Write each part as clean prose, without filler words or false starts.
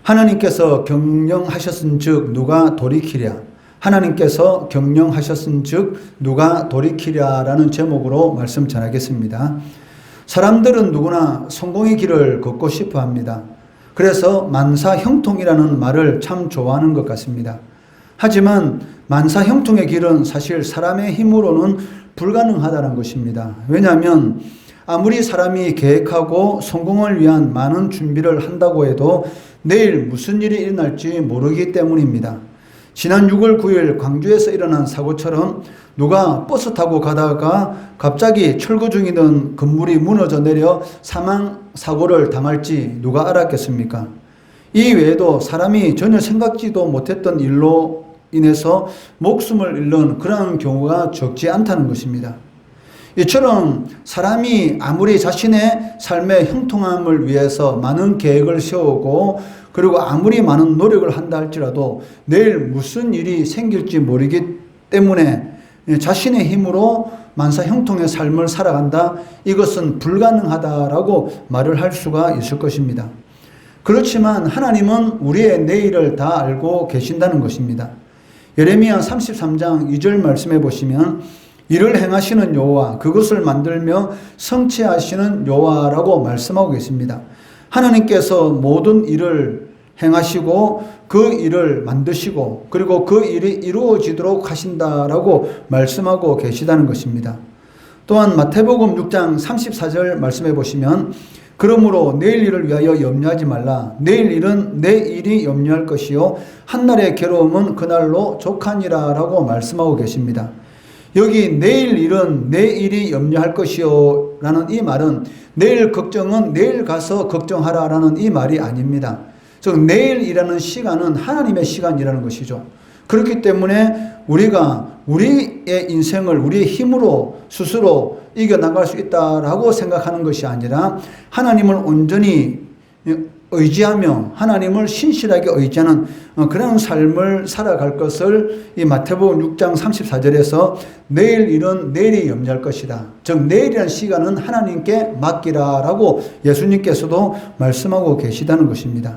하나님께서 경영하셨은즉 누가 돌이키랴. 하나님께서 경영하셨은즉 누가 돌이키랴라는 제목으로 말씀 전하겠습니다. 사람들은 누구나 성공의 길을 걷고 싶어 합니다. 그래서 만사형통이라는 말을 참 좋아하는 것 같습니다. 하지만 만사형통의 길은 사실 사람의 힘으로는 불가능하다는 것입니다. 왜냐하면 아무리 사람이 계획하고 성공을 위한 많은 준비를 한다고 해도 내일 무슨 일이 일어날지 모르기 때문입니다. 지난 6월 9일 광주에서 일어난 사고처럼 누가 버스 타고 가다가 갑자기 철거 중이던 건물이 무너져 내려 사망사고를 당할지 누가 알았겠습니까? 이 외에도 사람이 전혀 생각지도 못했던 일로 인해서 목숨을 잃는 그런 경우가 적지 않다는 것입니다. 이처럼 사람이 아무리 자신의 삶의 형통함을 위해서 많은 계획을 세우고 그리고 아무리 많은 노력을 한다 할지라도 내일 무슨 일이 생길지 모르기 때문에 자신의 힘으로 만사형통의 삶을 살아간다, 이것은 불가능하다라고 말을 할 수가 있을 것입니다. 그렇지만 하나님은 우리의 내일을 다 알고 계신다는 것입니다. 예레미야 33장 2절 말씀해 보시면 이를 행하시는 여호와, 그것을 만들며 성취하시는 여호와라고 말씀하고 계십니다. 하나님께서 모든 일을 행하시고 그 일을 만드시고 그리고 그 일이 이루어지도록 하신다라고 말씀하고 계시다는 것입니다. 또한 마태복음 6장 34절 말씀해 보시면 그러므로 내일 일을 위하여 염려하지 말라. 내일 일은 내일이 염려할 것이요 한날의 괴로움은 그날로 족하니라 라고 말씀하고 계십니다. 여기 내일 일은 내일이 염려할 것이요 라는 이 말은 내일 걱정은 내일 가서 걱정하라 라는 이 말이 아닙니다. 즉 내일이라는 시간은 하나님의 시간이라는 것이죠. 그렇기 때문에 우리가 우리의 인생을 우리의 힘으로 스스로 이겨나갈 수 있다라고 생각하는 것이 아니라 하나님을 온전히 의지하며 하나님을 신실하게 의지하는 그런 삶을 살아갈 것을 이 마태복음 6장 34절에서 내일 일은 내일이 염려할 것이다. 즉 내일이라는 시간은 하나님께 맡기라라고 예수님께서도 말씀하고 계시다는 것입니다.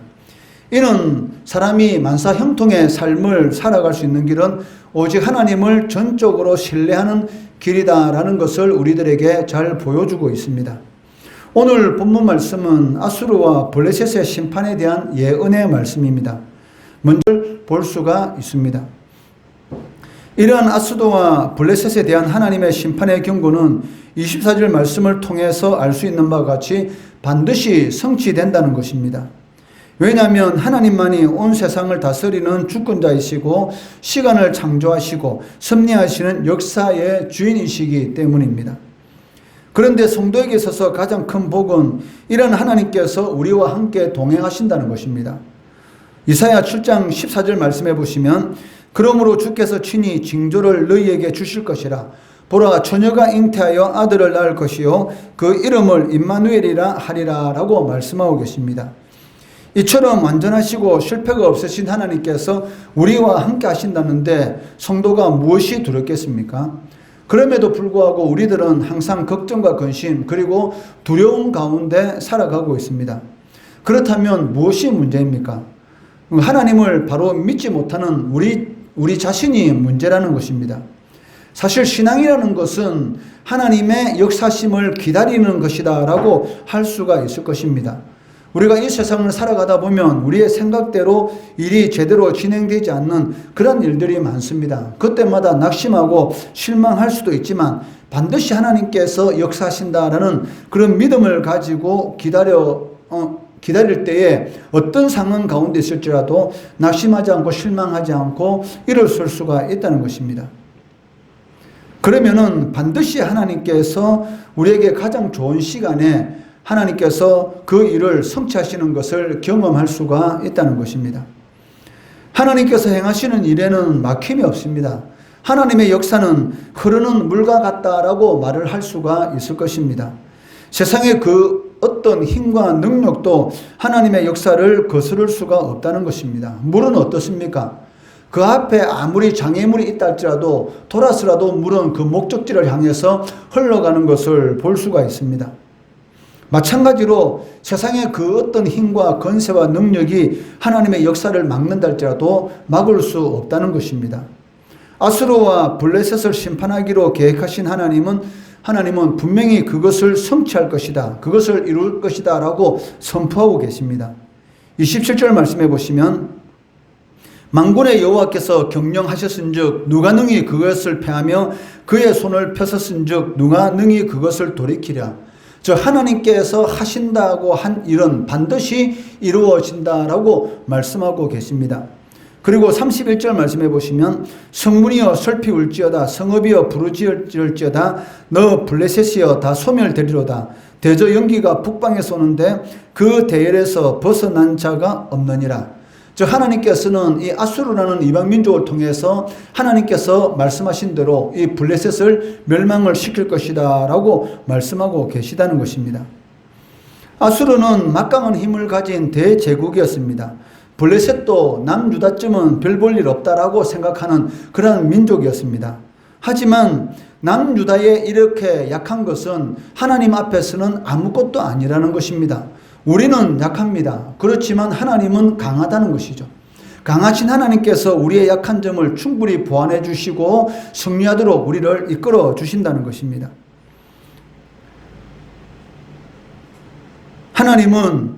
이는 사람이 만사형통의 삶을 살아갈 수 있는 길은 오직 하나님을 전적으로 신뢰하는 길이다라는 것을 우리들에게 잘 보여주고 있습니다. 오늘 본문 말씀은 아수르와 블레셋의 심판에 대한 예언의 말씀입니다. 먼저 볼 수가 있습니다. 이러한 아수르와 블레셋에 대한 하나님의 심판의 경고는 24절 말씀을 통해서 알 수 있는 바와 같이 반드시 성취된다는 것입니다. 왜냐하면 하나님만이 온 세상을 다스리는 주권자이시고 시간을 창조하시고 섭리하시는 역사의 주인이시기 때문입니다. 그런데 성도에게 있어서 가장 큰 복은 이런 하나님께서 우리와 함께 동행하신다는 것입니다. 이사야 7장 14절 말씀해 보시면 그러므로 주께서 친히 징조를 너희에게 주실 것이라. 보라 처녀가 잉태하여 아들을 낳을 것이요 그 이름을 임마누엘이라 하리라 라고 말씀하고 계십니다. 이처럼 완전하시고 실패가 없으신 하나님께서 우리와 함께 하신다는데 성도가 무엇이 두렵겠습니까? 그럼에도 불구하고 우리들은 항상 걱정과 근심 그리고 두려움 가운데 살아가고 있습니다. 그렇다면 무엇이 문제입니까? 하나님을 바로 믿지 못하는 우리 자신이 문제라는 것입니다. 사실 신앙이라는 것은 하나님의 역사심을 기다리는 것이다 라고 할 수가 있을 것입니다. 우리가 이 세상을 살아가다 보면 우리의 생각대로 일이 제대로 진행되지 않는 그런 일들이 많습니다. 그때마다 낙심하고 실망할 수도 있지만 반드시 하나님께서 역사하신다라는 그런 믿음을 가지고 기다릴 때에 어떤 상황 가운데 있을지라도 낙심하지 않고 실망하지 않고 일어설 수가 있다는 것입니다. 그러면은 반드시 하나님께서 우리에게 가장 좋은 시간에 하나님께서 그 일을 성취하시는 것을 경험할 수가 있다는 것입니다. 하나님께서 행하시는 일에는 막힘이 없습니다. 하나님의 역사는 흐르는 물과 같다라고 말을 할 수가 있을 것입니다. 세상의 그 어떤 힘과 능력도 하나님의 역사를 거스를 수가 없다는 것입니다. 물은 어떻습니까? 그 앞에 아무리 장애물이 있다 할지라도 돌아서라도 물은 그 목적지를 향해서 흘러가는 것을 볼 수가 있습니다. 마찬가지로 세상의 그 어떤 힘과 권세와 능력이 하나님의 역사를 막는다 할지라도 막을 수 없다는 것입니다. 아수르와 블레셋을 심판하기로 계획하신 하나님은 분명히 그것을 성취할 것이다, 그것을 이룰 것이다 라고 선포하고 계십니다. 27절 말씀해 보시면 만군의 여호와께서 경영하셨은즉 누가 능히 그것을 패하며 그의 손을 펴섰은즉 누가 능히 그것을 돌이키랴. 저 하나님께서 하신다고 한 일은 반드시 이루어진다라고 말씀하고 계십니다. 그리고 31절 말씀해 보시면 성문이여 슬피 울지어다 성읍이여 부르짖을지어다 너 블레셋이여 다 소멸되리로다. 대저 연기가 북방에서 오는데 그 대열에서 벗어난 자가 없느니라. 즉 하나님께서는 이 아수르라는 이방 민족을 통해서 하나님께서 말씀하신 대로 이 블레셋을 멸망을 시킬 것이다 라고 말씀하고 계시다는 것입니다. 아수르는 막강한 힘을 가진 대제국이었습니다. 블레셋도 남유다쯤은 별 볼 일 없다라고 생각하는 그런 민족이었습니다. 하지만 남유다에 이렇게 약한 것은 하나님 앞에서는 아무것도 아니라는 것입니다. 우리는 약합니다. 그렇지만 하나님은 강하다는 것이죠. 강하신 하나님께서 우리의 약한 점을 충분히 보완해 주시고 승리하도록 우리를 이끌어 주신다는 것입니다. 하나님은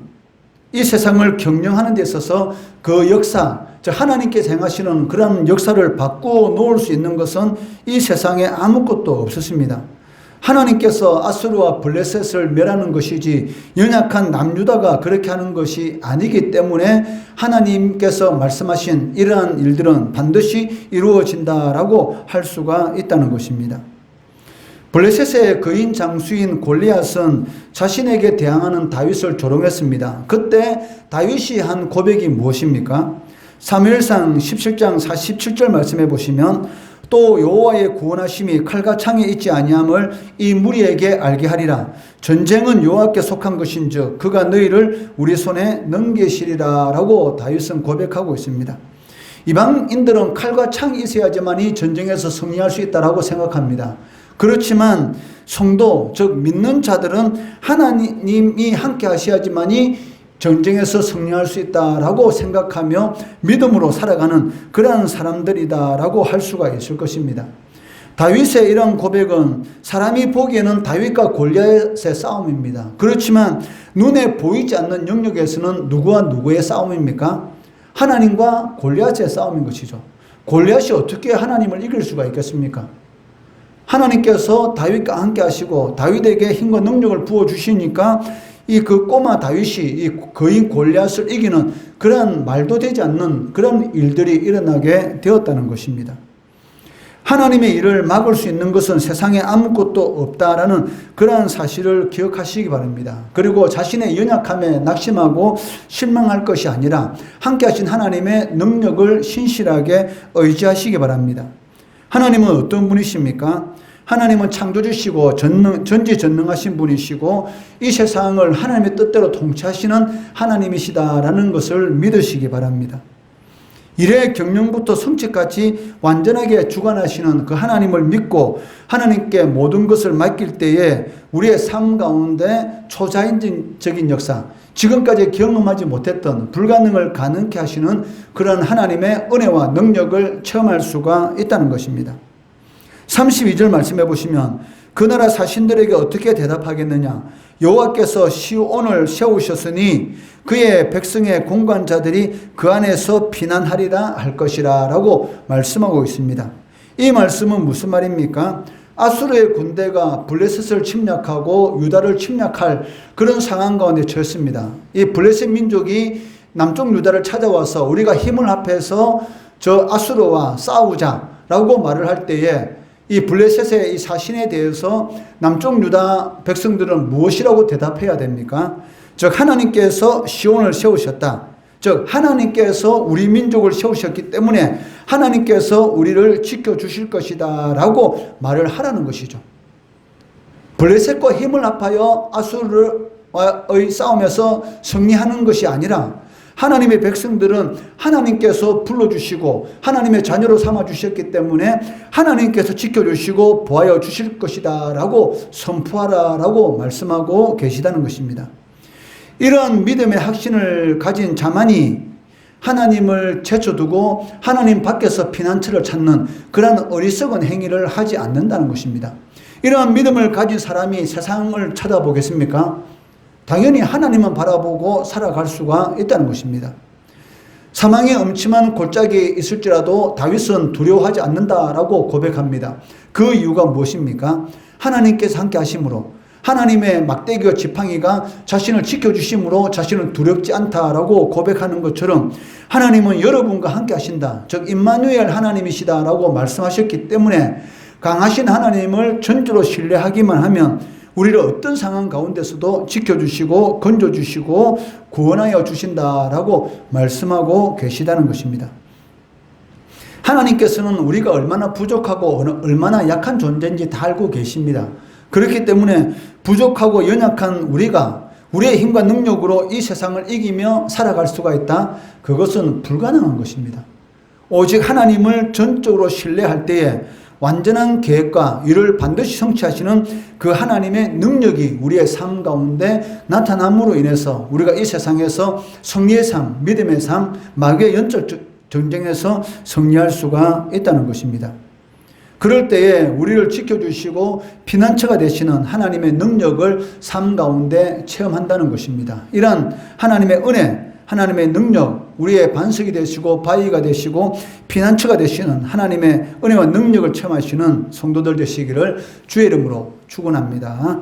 이 세상을 경영하는 데 있어서 그 역사, 즉 하나님께서 행하시는 그런 역사를 바꾸어 놓을 수 있는 것은 이 세상에 아무것도 없었습니다. 하나님께서 아수르와 블레셋을 멸하는 것이지 연약한 남유다가 그렇게 하는 것이 아니기 때문에 하나님께서 말씀하신 이러한 일들은 반드시 이루어진다라고 할 수가 있다는 것입니다. 블레셋의 거인 장수인 골리앗은 자신에게 대항하는 다윗을 조롱했습니다. 그때 다윗이 한 고백이 무엇입니까? 사무엘상 17장 47절 말씀해 보시면 또 여호와의 구원하심이 칼과 창에 있지 아니함을 이 무리에게 알게 하리라. 전쟁은 여호와께 속한 것인즉 그가 너희를 우리 손에 넘기시리라 라고 다윗은 고백하고 있습니다. 이방인들은 칼과 창이 있어야지만이 전쟁에서 승리할 수 있다라고 생각합니다. 그렇지만 성도, 즉 믿는 자들은 하나님이 함께 하셔야지만이 전쟁에서 승리할 수 있다라고 생각하며 믿음으로 살아가는 그러한 사람들이다라고 할 수가 있을 것입니다. 다윗의 이런 고백은 사람이 보기에는 다윗과 골리앗의 싸움입니다. 그렇지만 눈에 보이지 않는 영역에서는 누구와 누구의 싸움입니까? 하나님과 골리앗의 싸움인 것이죠. 골리앗이 어떻게 하나님을 이길 수가 있겠습니까? 하나님께서 다윗과 함께 하시고 다윗에게 힘과 능력을 부어주시니까 이 그 꼬마 다윗이 이 거인 골리앗을 이기는 그런 말도 되지 않는 그런 일들이 일어나게 되었다는 것입니다. 하나님의 일을 막을 수 있는 것은 세상에 아무것도 없다라는 그러한 사실을 기억하시기 바랍니다. 그리고 자신의 연약함에 낙심하고 실망할 것이 아니라 함께 하신 하나님의 능력을 신실하게 의지하시기 바랍니다. 하나님은 어떤 분이십니까? 하나님은 창조주시고 전지전능하신 분이시고 이 세상을 하나님의 뜻대로 통치하시는 하나님이시다라는 것을 믿으시기 바랍니다. 일의 경영부터 성취까지 완전하게 주관하시는 그 하나님을 믿고 하나님께 모든 것을 맡길 때에 우리의 삶 가운데 초자연적인 역사, 지금까지 경험하지 못했던 불가능을 가능케 하시는 그런 하나님의 은혜와 능력을 체험할 수가 있다는 것입니다. 32절 말씀해 보시면 그 나라 사신들에게 어떻게 대답하겠느냐? 여호와께서 시온을 세우셨으니 그의 백성의 공관자들이 그 안에서 피난하리라 할 것이라 라고 말씀하고 있습니다. 이 말씀은 무슨 말입니까? 아수르의 군대가 블레셋을 침략하고 유다를 침략할 그런 상황 가운데 처했습니다. 이 블레셋 민족이 남쪽 유다를 찾아와서 우리가 힘을 합해서 저 아수르와 싸우자라고 말을 할 때에 이 블레셋의 이 사신에 대해서 남쪽 유다 백성들은 무엇이라고 대답해야 됩니까? 즉 하나님께서 시온을 세우셨다. 즉 하나님께서 우리 민족을 세우셨기 때문에 하나님께서 우리를 지켜주실 것이다 라고 말을 하라는 것이죠. 블레셋과 힘을 합하여 아수르의 싸움에서 승리하는 것이 아니라 하나님의 백성들은 하나님께서 불러주시고 하나님의 자녀로 삼아주셨기 때문에 하나님께서 지켜주시고 보하여 주실 것이다 라고 선포하라 라고 말씀하고 계시다는 것입니다. 이러한 믿음의 확신을 가진 자만이 하나님을 제쳐두고 하나님 밖에서 피난처를 찾는 그런 어리석은 행위를 하지 않는다는 것입니다. 이러한 믿음을 가진 사람이 세상을 쳐다보겠습니까? 당연히 하나님만 바라보고 살아갈 수가 있다는 것입니다. 사망의 음침한 골짜기에 있을지라도 다윗은 두려워하지 않는다라고 고백합니다. 그 이유가 무엇입니까? 하나님께서 함께 하심으로, 하나님의 막대기와 지팡이가 자신을 지켜주심으로 자신은 두렵지 않다라고 고백하는 것처럼 하나님은 여러분과 함께 하신다. 즉 임마누엘 하나님이시다라고 말씀하셨기 때문에 강하신 하나님을 전적으로 신뢰하기만 하면 우리를 어떤 상황 가운데서도 지켜주시고 건져주시고 구원하여 주신다라고 말씀하고 계시다는 것입니다. 하나님께서는 우리가 얼마나 부족하고 얼마나 약한 존재인지 다 알고 계십니다. 그렇기 때문에 부족하고 연약한 우리가 우리의 힘과 능력으로 이 세상을 이기며 살아갈 수가 있다? 그것은 불가능한 것입니다. 오직 하나님을 전적으로 신뢰할 때에 완전한 계획과 이를 반드시 성취하시는 그 하나님의 능력이 우리의 삶 가운데 나타남으로 인해서 우리가 이 세상에서 승리의 삶, 믿음의 삶, 마귀의 영적 전쟁에서 승리할 수가 있다는 것입니다. 그럴 때에 우리를 지켜주시고 피난처가 되시는 하나님의 능력을 삶 가운데 체험한다는 것입니다. 이러한 하나님의 은혜, 하나님의 능력, 우리의 반석이 되시고 바위가 되시고 피난처가 되시는 하나님의 은혜와 능력을 체험하시는 성도들 되시기를 주의 이름으로 축원합니다.